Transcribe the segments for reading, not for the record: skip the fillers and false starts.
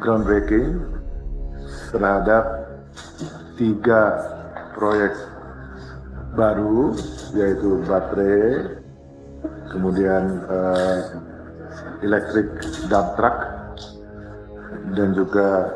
groundbreaking terhadap 3 proyek baru, yaitu baterai, kemudian electric dump truck, dan juga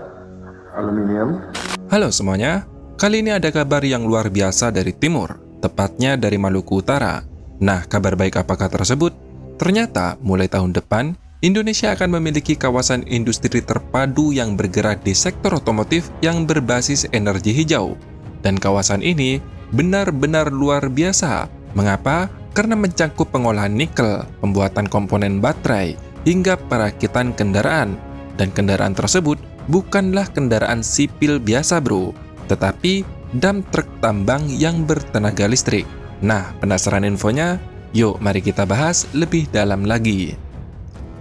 aluminium. Halo semuanya, kali ini ada kabar yang luar biasa dari timur, tepatnya dari Maluku Utara. Nah, kabar baik apakah tersebut? Ternyata mulai tahun depan, Indonesia akan memiliki kawasan industri terpadu yang bergerak di sektor otomotif yang berbasis energi hijau. Dan kawasan ini benar-benar luar biasa. Mengapa? Karena mencakup pengolahan nikel, pembuatan komponen baterai, hingga perakitan kendaraan. Dan kendaraan tersebut bukanlah kendaraan sipil biasa bro, tetapi dump truk tambang yang bertenaga listrik. Nah, penasaran infonya? Yuk mari kita bahas lebih dalam lagi.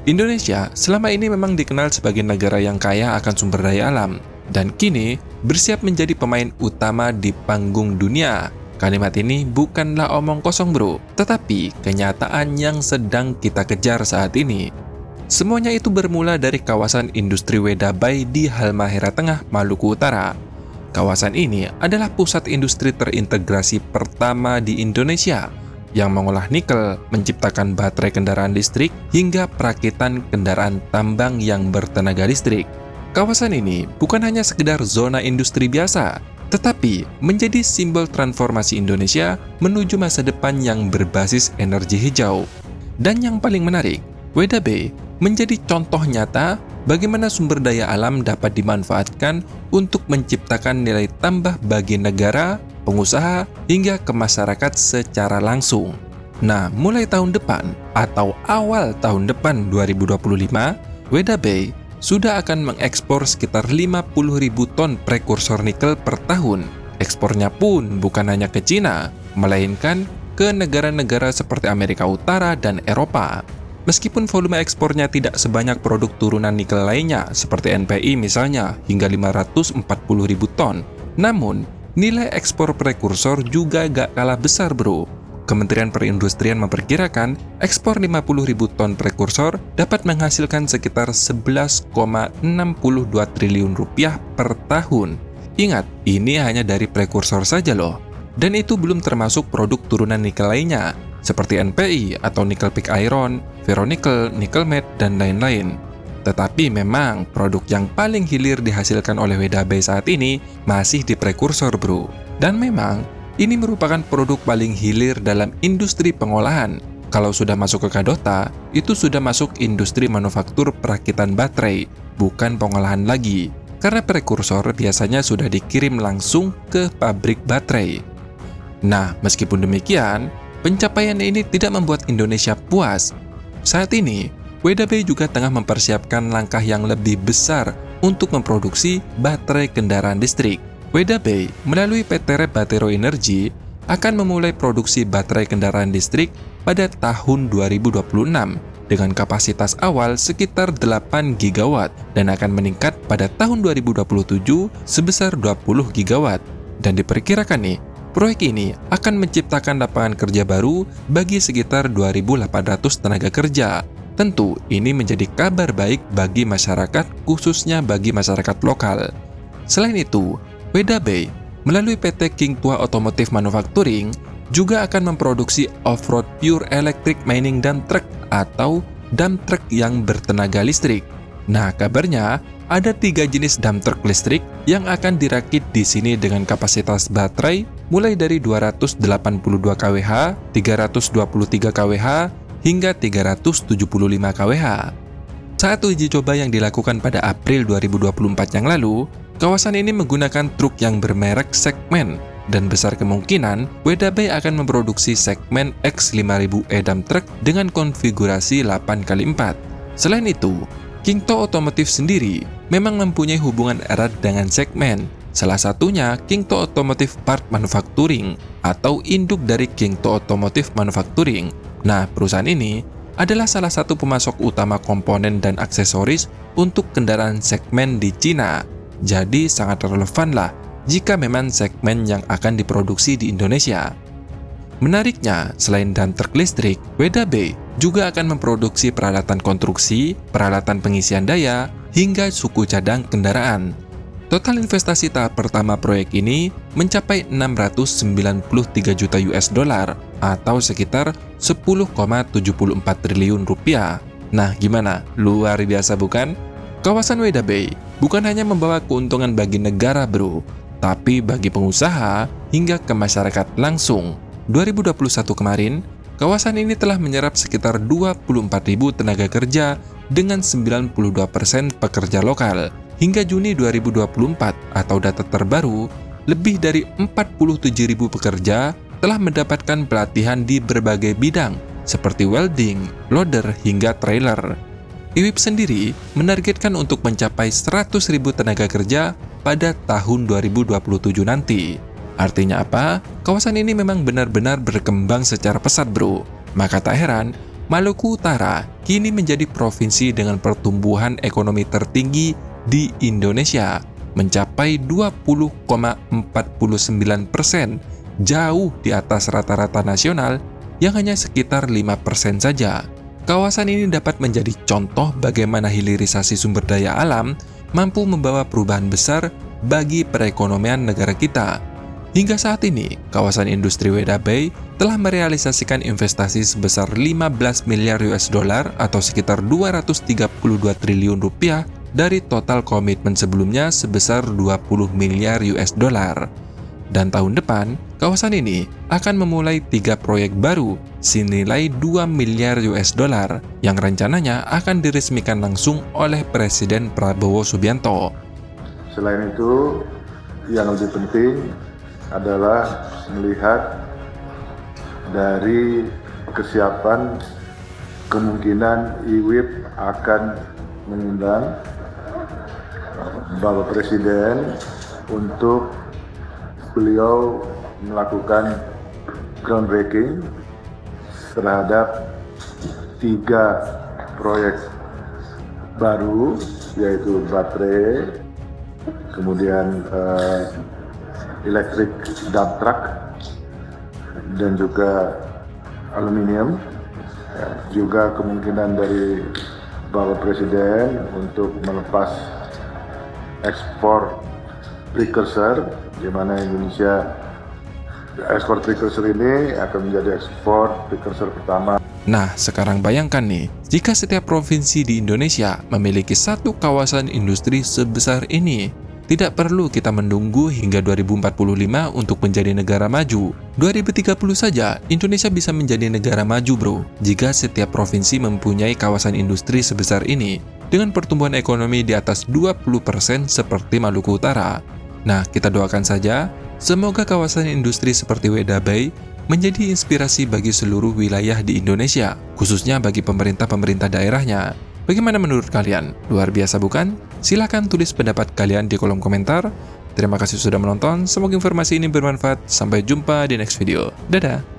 Indonesia selama ini memang dikenal sebagai negara yang kaya akan sumber daya alam, dan kini bersiap menjadi pemain utama di panggung dunia. Kalimat ini bukanlah omong kosong bro, tetapi kenyataan yang sedang kita kejar saat ini. Semuanya itu bermula dari kawasan industri Weda Bay di Halmahera Tengah, Maluku Utara. Kawasan ini adalah pusat industri terintegrasi pertama di Indonesia, yang mengolah nikel, menciptakan baterai kendaraan listrik, hingga perakitan kendaraan tambang yang bertenaga listrik. Kawasan ini bukan hanya sekedar zona industri biasa, tetapi menjadi simbol transformasi Indonesia menuju masa depan yang berbasis energi hijau. Dan yang paling menarik, Weda Bay menjadi contoh nyata bagaimana sumber daya alam dapat dimanfaatkan untuk menciptakan nilai tambah bagi negara, pengusaha, hingga ke masyarakat secara langsung. Nah, mulai tahun depan atau awal tahun depan 2025, Weda Bay sudah akan mengekspor sekitar 50.000 ton prekursor nikel per tahun. Ekspornya pun bukan hanya ke Cina, melainkan ke negara-negara seperti Amerika Utara dan Eropa. Meskipun volume ekspornya tidak sebanyak produk turunan nikel lainnya, seperti NPI misalnya, hingga 540.000 ton, namun nilai ekspor prekursor juga gak kalah besar bro. Kementerian Perindustrian memperkirakan ekspor 50.000 ton prekursor dapat menghasilkan sekitar 11,62 triliun rupiah per tahun. Ingat, ini hanya dari prekursor saja loh. Dan itu belum termasuk produk turunan nikel lainnya, seperti NPI atau nickel pig iron, ferronikel, nickel matte, dan lain-lain. Tetapi memang produk yang paling hilir dihasilkan oleh Weda Bay saat ini masih di prekursor bro. Dan memang ini merupakan produk paling hilir dalam industri pengolahan. Kalau sudah masuk ke Kadota, itu sudah masuk industri manufaktur perakitan baterai, bukan pengolahan lagi. Karena prekursor biasanya sudah dikirim langsung ke pabrik baterai. Nah, meskipun demikian, pencapaian ini tidak membuat Indonesia puas. Saat ini, Weda Bay juga tengah mempersiapkan langkah yang lebih besar untuk memproduksi baterai kendaraan listrik. Weda Bay melalui PT REP Batero Energy akan memulai produksi baterai kendaraan listrik pada tahun 2026 dengan kapasitas awal sekitar 8 gigawatt dan akan meningkat pada tahun 2027 sebesar 20 gigawatt. Dan diperkirakan nih, proyek ini akan menciptakan lapangan kerja baru bagi sekitar 2.800 tenaga kerja. Tentu, ini menjadi kabar baik bagi masyarakat, khususnya bagi masyarakat lokal. Selain itu, Weda Bay melalui PT King Tua Automotive Manufacturing juga akan memproduksi off-road pure electric mining dump truck atau dump truck yang bertenaga listrik. Nah, kabarnya ada 3 jenis dump truck listrik yang akan dirakit di sini dengan kapasitas baterai mulai dari 282 kWh, 323 kWh, hingga 375 kWh. Saat uji coba yang dilakukan pada April 2024 yang lalu, kawasan ini menggunakan truk yang bermerek Segment, dan besar kemungkinan Weda Bay akan memproduksi segmen X5000E dump truck dengan konfigurasi 8x4. Selain itu, Kingto Automotive sendiri memang mempunyai hubungan erat dengan Segment. Salah satunya Kingto Automotive Part Manufacturing atau induk dari Kingto Automotive Manufacturing. Nah, perusahaan ini adalah salah satu pemasok utama komponen dan aksesoris untuk kendaraan Segment di Cina. Jadi sangat relevan lah jika memang segmen yang akan diproduksi di Indonesia. Menariknya, selain dump truck listrik, Weda Bay juga akan memproduksi peralatan konstruksi, peralatan pengisian daya, hingga suku cadang kendaraan. Total investasi tahap pertama proyek ini mencapai 693 juta US dollar atau sekitar 10,74 triliun rupiah. Nah, gimana? Luar biasa bukan? Kawasan Weda Bay bukan hanya membawa keuntungan bagi negara bro, tapi bagi pengusaha hingga ke masyarakat langsung. 2021 kemarin, kawasan ini telah menyerap sekitar 24.000 tenaga kerja dengan 92% pekerja lokal. Hingga Juni 2024 atau data terbaru, lebih dari 47.000 pekerja telah mendapatkan pelatihan di berbagai bidang seperti welding, loader, hingga trailer. IWIP sendiri menargetkan untuk mencapai 100.000 tenaga kerja pada tahun 2027 nanti. Artinya apa? Kawasan ini memang benar-benar berkembang secara pesat bro. Maka tak heran, Maluku Utara kini menjadi provinsi dengan pertumbuhan ekonomi tertinggi di Indonesia, mencapai 20,49%, jauh di atas rata-rata nasional yang hanya sekitar 5% saja. Kawasan ini dapat menjadi contoh bagaimana hilirisasi sumber daya alam mampu membawa perubahan besar bagi perekonomian negara kita. Hingga saat ini, kawasan industri Weda Bay telah merealisasikan investasi sebesar 15 miliar US dollar atau sekitar 232 triliun rupiah dari total komitmen sebelumnya sebesar 20 miliar US dollar. Dan tahun depan, kawasan ini akan memulai 3 proyek baru senilai 2 miliar US dollar yang rencananya akan diresmikan langsung oleh Presiden Prabowo Subianto. Selain itu, yang lebih penting adalah melihat dari kesiapan kemungkinan IWIP akan mengundang Bapak Presiden untuk beliau melakukan groundbreaking terhadap 3 proyek baru, yaitu baterai, kemudian electric dump truck, dan juga aluminium. Juga kemungkinan dari Bapak Presiden untuk melepas ekspor precursor, di mana Indonesia ekspor precursor ini akan menjadi ekspor precursor pertama. Nah, sekarang bayangkan nih, jika setiap provinsi di Indonesia memiliki satu kawasan industri sebesar ini, tidak perlu kita menunggu hingga 2045 untuk menjadi negara maju. 2030 saja, Indonesia bisa menjadi negara maju bro, jika setiap provinsi mempunyai kawasan industri sebesar ini, dengan pertumbuhan ekonomi di atas 20% seperti Maluku Utara. Nah, kita doakan saja, semoga kawasan industri seperti Weda Bay menjadi inspirasi bagi seluruh wilayah di Indonesia, khususnya bagi pemerintah-pemerintah daerahnya. Bagaimana menurut kalian? Luar biasa bukan? Silahkan tulis pendapat kalian di kolom komentar. Terima kasih sudah menonton, semoga informasi ini bermanfaat. Sampai jumpa di next video. Dadah!